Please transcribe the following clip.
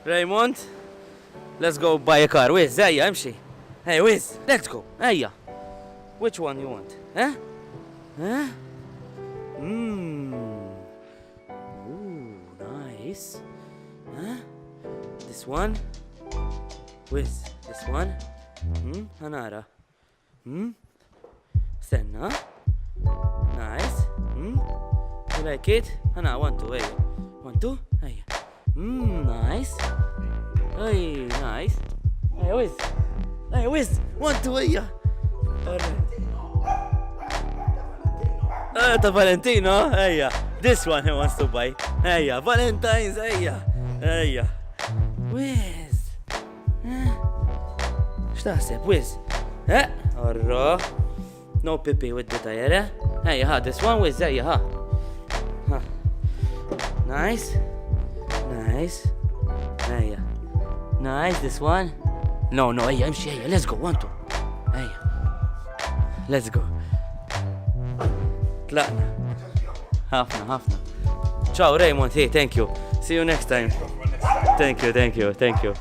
Raymond, let's go buy a car. Wiz, ejja, imxi. Hey, Wiz, let's go. Ejja. Which one you want? Huh? Huh? Ooh, nice. Huh? This one? Wiz, this one? Hanara. Stenna. Nice. You like it? Hana, 1, 2, ejja. 1, 2, ejja. Nice. Hey, nice. Hey, Wiz. Hey, Wiz. 1, 2, ejja. Ta' Valentino, ejja. This one he wants to buy. Ejja, Valentine's, ejja. Ejja. Wiz. X'taħseb, Wiz? Orro. No pipi with the tire, Ejja, ha, this one, Wiz, ejja, ha. Nice. Nice. Ejja. Nice, this one. No, ejja, imxi, ejja, let's go, 1, 2. Ejja. Let's go. Tlaqna. Ħafna. Ciao, Raymond. Hey, thank you. See you next time. Thank you.